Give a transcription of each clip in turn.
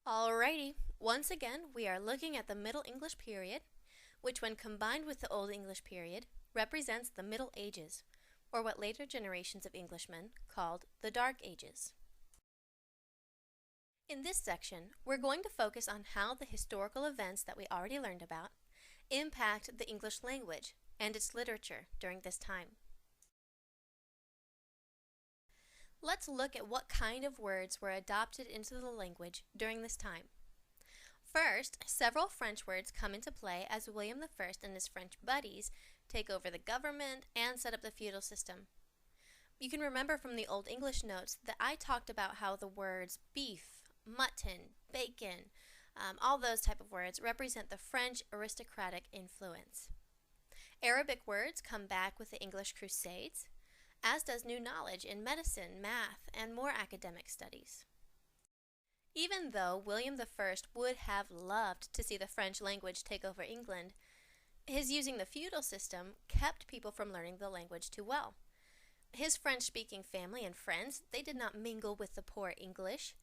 Alrighty, once again we are looking at the Middle English period, which when combined with the Old English period represents the Middle Ages, or what later generations of Englishmen called the Dark Ages. In this section, we're going to focus on how the historical events that we already learned about impact the English language and its literature during this time. Let's look at what kind of words were adopted into the language during this time. First, several French words come into play as William I and his French buddies take over the government and set up the feudal system. You can remember from the Old English notes that I talked about how the words beef, mutton, bacon, all those type of words represent the French aristocratic influence. Arabic words come back with the English Crusades, as does new knowledge in medicine, math, and more academic studies. Even though William I would have loved to see the French language take over England, his using the feudal system kept people from learning the language too well. His French-speaking family and friends, they did not mingle with the poor English,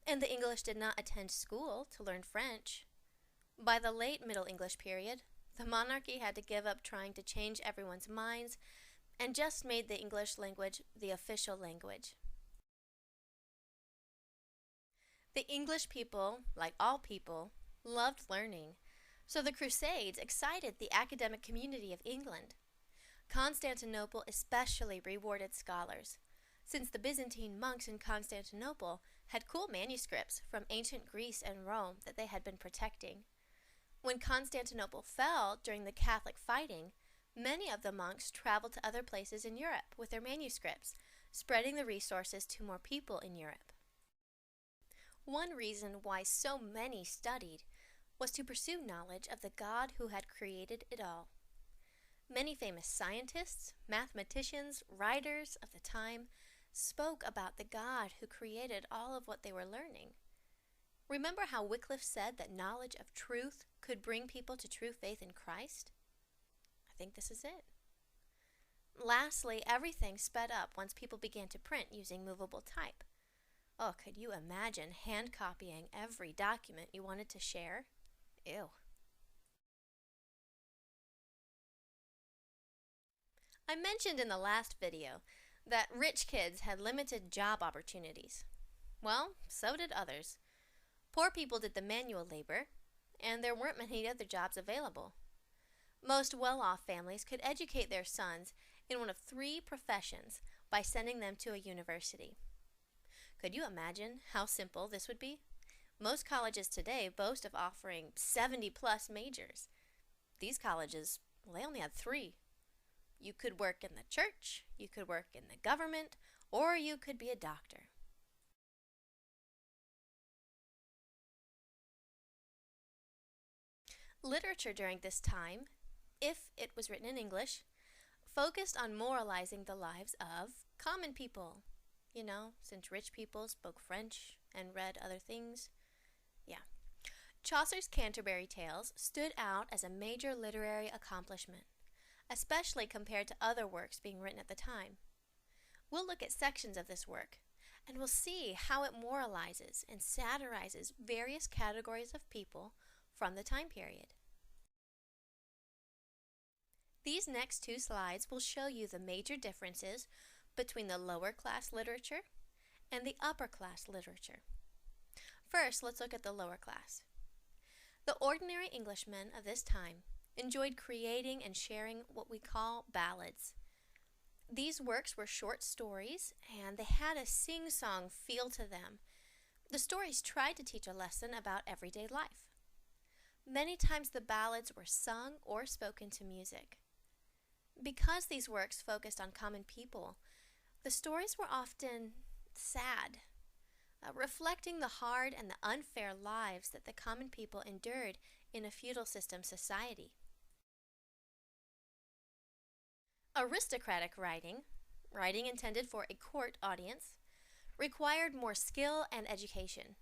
and the English did not attend school to learn French. By the late Middle English period, the monarchy had to give up trying to change everyone's minds and just made the English language the official language. The English people, like all people, loved learning, so the Crusades excited the academic community of England. Constantinople especially rewarded scholars, since the Byzantine monks in Constantinople had cool manuscripts from ancient Greece and Rome that they had been protecting. When Constantinople fell during the Catholic fighting, many of the monks traveled to other places in Europe with their manuscripts, spreading the resources to more people in Europe. One reason why so many studied was to pursue knowledge of the God who had created it all. Many famous scientists, mathematicians, writers of the time spoke about the God who created all of what they were learning. Remember how Wycliffe said that knowledge of truth could bring people to true faith in Christ? I think this is it. Lastly, everything sped up once people began to print using movable type. Oh, could you imagine hand copying every document you wanted to share? Ew. I mentioned in the last video that rich kids had limited job opportunities. Well, so did others. Poor people did the manual labor, and there weren't many other jobs available. Most well-off families could educate their sons in one of 3 professions by sending them to a university. Could you imagine how simple this would be? Most colleges today boast of offering 70-plus majors. These colleges, well, they only had 3. You could work in the church, you could work in the government, or you could be a doctor. Literature during this time, if it was written in English, focused on moralizing the lives of common people. You know, since rich people spoke French and read other things. Yeah. Chaucer's Canterbury Tales stood out as a major literary accomplishment, especially compared to other works being written at the time. We'll look at sections of this work, and we'll see how it moralizes and satirizes various categories of people from the time period. These next 2 slides will show you the major differences between the lower class literature and the upper class literature. First, let's look at the lower class. The ordinary Englishmen of this time enjoyed creating and sharing what we call ballads. These works were short stories, and they had a sing-song feel to them. The stories tried to teach a lesson about everyday life. Many times the ballads were sung or spoken to music. Because these works focused on common people, the stories were often sad, reflecting the hard and the unfair lives that the common people endured in a feudal system society. Aristocratic writing intended for a court audience, required more skill and education.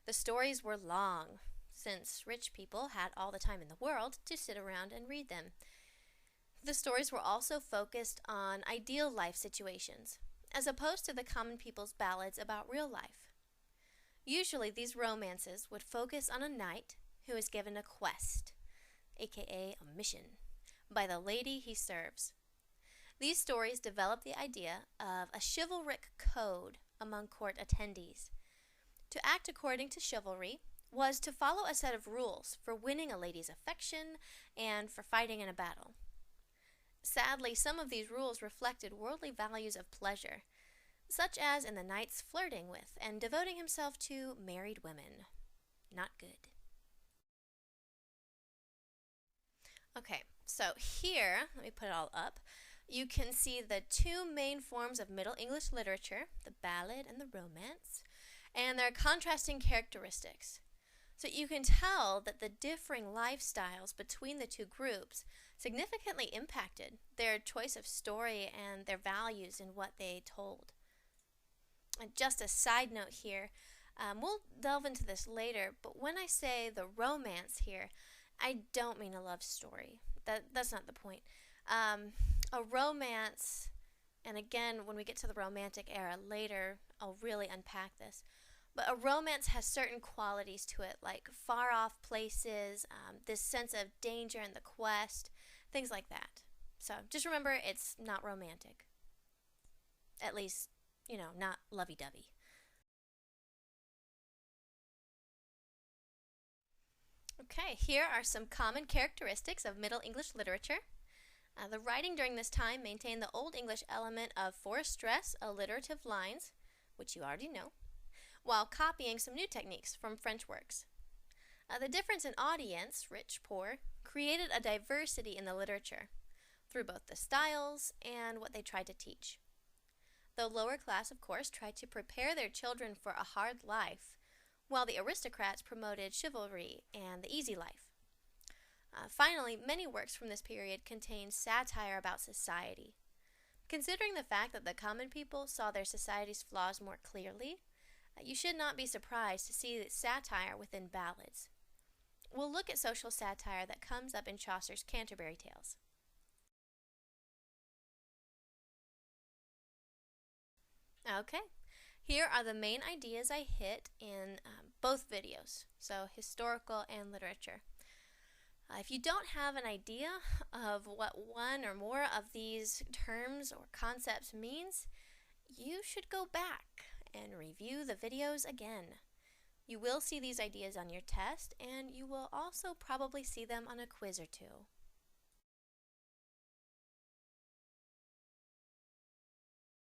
The stories were long, since rich people had all the time in the world to sit around and read them. The stories were also focused on ideal life situations, as opposed to the common people's ballads about real life. Usually these romances would focus on a knight who is given a quest, aka a mission, by the lady he serves. These stories develop the idea of a chivalric code among court attendees. To act according to chivalry was to follow a set of rules for winning a lady's affection and for fighting in a battle. Sadly, some of these rules reflected worldly values of pleasure, such as in the knight's flirting with and devoting himself to married women. Not good. Okay, so here, let me put it all up. You can see the two main forms of Middle English literature, the ballad and the romance, and their contrasting characteristics. So you can tell that the differing lifestyles between the two groups significantly impacted their choice of story and their values in what they told. And just a side note here, we'll delve into this later, but when I say the romance here, I don't mean a love story. That's not the point. A romance, and again, when we get to the Romantic era later, I'll really unpack this. But a romance has certain qualities to it, like far off places, this sense of danger in the quest, things like that. So just remember, it's not romantic. At least, not lovey-dovey. Okay, here are some common characteristics of Middle English literature. The writing during this time maintained the Old English element of forced stress, alliterative lines, which you already know, while copying some new techniques from French works. The difference in audience, rich, poor, created a diversity in the literature through both the styles and what they tried to teach. The lower class, of course, tried to prepare their children for a hard life, while the aristocrats promoted chivalry and the easy life. Finally, many works from this period contain satire about society. Considering the fact that the common people saw their society's flaws more clearly, you should not be surprised to see satire within ballads. We'll look at social satire that comes up in Chaucer's Canterbury Tales. Okay, here are the main ideas I hit in both videos, so historical and literature. If you don't have an idea of what one or more of these terms or concepts means, you should go back and review the videos again. You will see these ideas on your test, and you will also probably see them on a quiz or two.